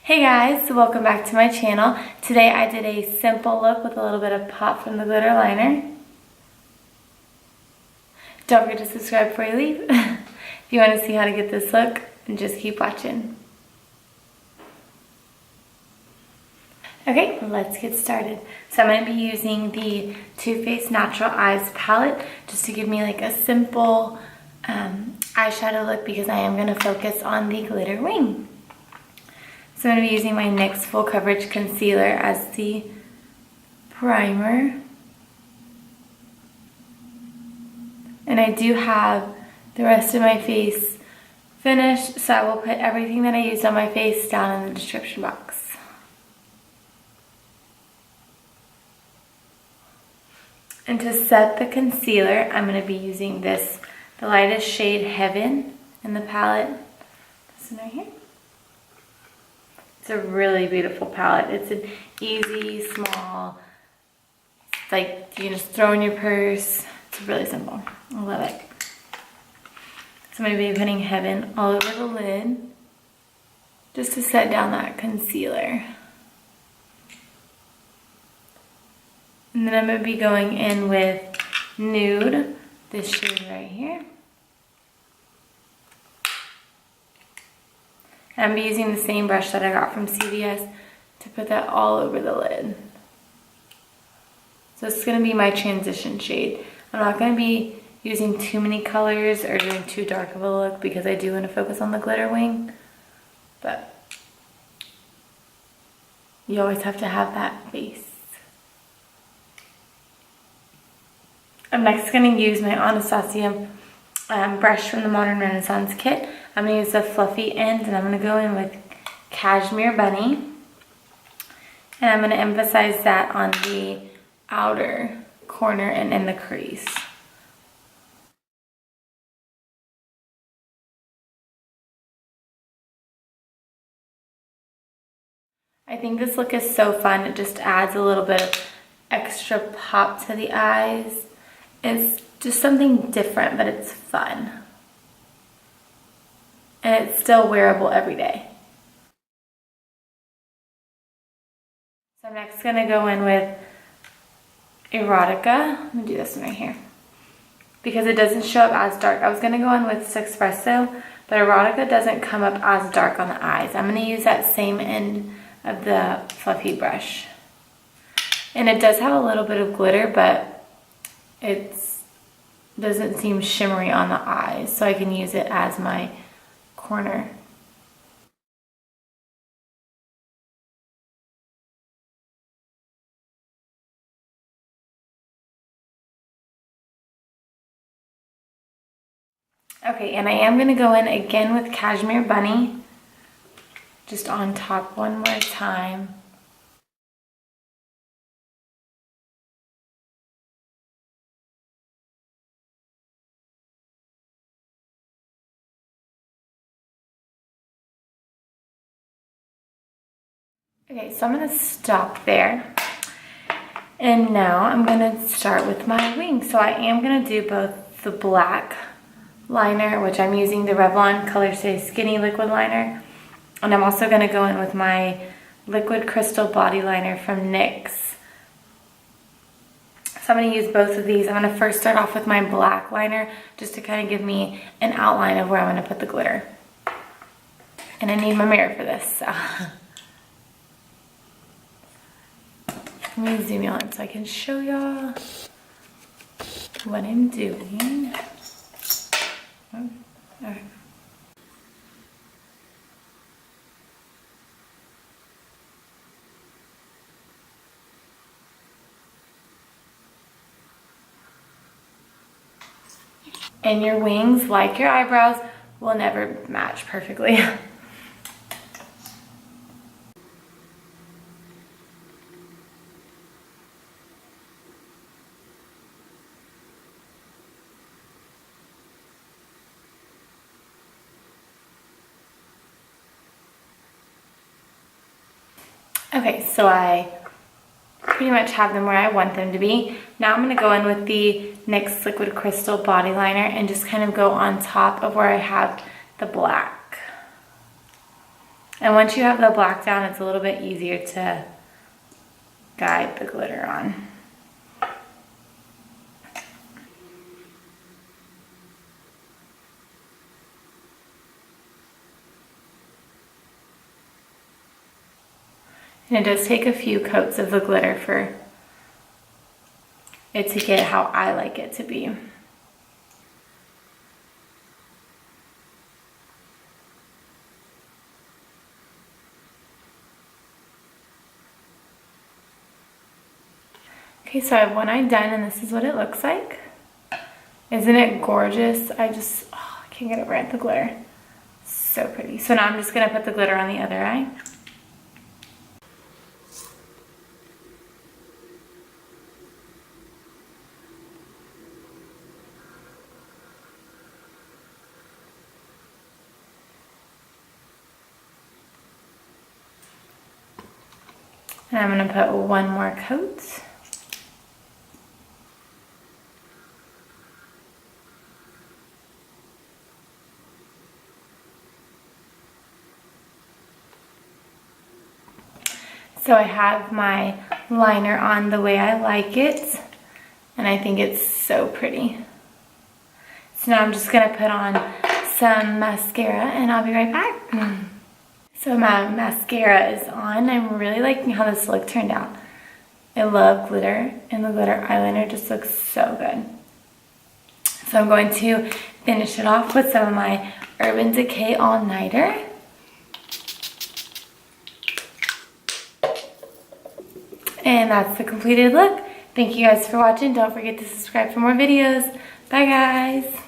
Hey guys, welcome back to my channel. Today I did a simple look with a little bit of pop from the glitter liner. Don't forget to subscribe before you leave if you want to see how to get this look, and just keep watching. Okay, let's get started. So I'm going to be using the TooFaced Natural Eyes palette just to give me like a simple eyeshadow look because I am going to focus on the glitter wing. So I'm going to be using my NYX Full Coverage Concealer as the primer. And I do have the rest of my face finished, so I will put everything that I used on my face down in the description box. And to set the concealer, I'm going to be using this, the lightest shade Heaven in the palette. This one right here. It's a really beautiful palette. It's an easy, small, it's like you can just throw in your purse. It's really simple. I love it. So I'm going to be putting Heaven all over the lid just to set down that concealer. And then I'm going to be going in with Nude, this shade right here. And I'm using the same brush that I got from CVS to put that all over the lid. So it's going to be my transition shade. I'm not going to be using too many colors or doing too dark of a look because I do want to focus on the glitter wing. But you always have to have that face. I'm next going to use my Anastasia brush from the Modern Renaissance kit. I'm going to use the fluffy end and I'm going to go in with Cashmere Bunny. And I'm going to emphasize that on the outer corner and in the crease. I think this look is so fun. It just adds a little bit of extra pop to the eyes. It's just something different, but it's fun. And it's still wearable every day. So I'm next going to go in with Erotica. I'm going to do this one right here. Because it doesn't show up as dark. I was going to go in with Sexspresso, but Erotica doesn't come up as dark on the eyes. I'm going to use that same end of the fluffy brush. And it does have a little bit of glitter, but it doesn't seem shimmery on the eyes. So I can use it as my corner. Okay, and I am going to go in again with Cashmere Bunny, just on top one more time. Okay, so I'm going to stop there. And now I'm going to start with my wings. So I am going to do both the black liner, which I'm using the Revlon Color Stay Skinny Liquid Liner. And I'm also going to go in with my Liquid Crystal Body Liner from NYX. So I'm going to use both of these. I'm going to first start off with my black liner just to kind of give me an outline of where I'm going to put the glitter. And I need my mirror for this, so. Let me zoom you on so I can show y'all what I'm doing. Oh, all right. And your wings, like your eyebrows, will never match perfectly. Okay, so I pretty much have them where I want them to be. Now I'm going to go in with the NYX Liquid Crystal Body Liner and just kind of go on top of where I have the black. And once you have the black down, it's a little bit easier to guide the glitter on. And it does take a few coats of the glitter for it to get how I like it to be. Okay, so I have one eye done and this is what it looks like. Isn't it gorgeous? I can't get over it, the glitter. So pretty. So now I'm just gonna put the glitter on the other eye. And I'm gonna put one more coat. So I have my liner on the way I like it, and I think it's so pretty. So now I'm just gonna put on some mascara and I'll be right back. So my mascara is on. I'm really liking how this look turned out. I love glitter, and the glitter eyeliner just looks so good. So I'm going to finish it off with some of my Urban Decay All Nighter. And that's the completed look. Thank you guys for watching. Don't forget to subscribe for more videos. Bye guys.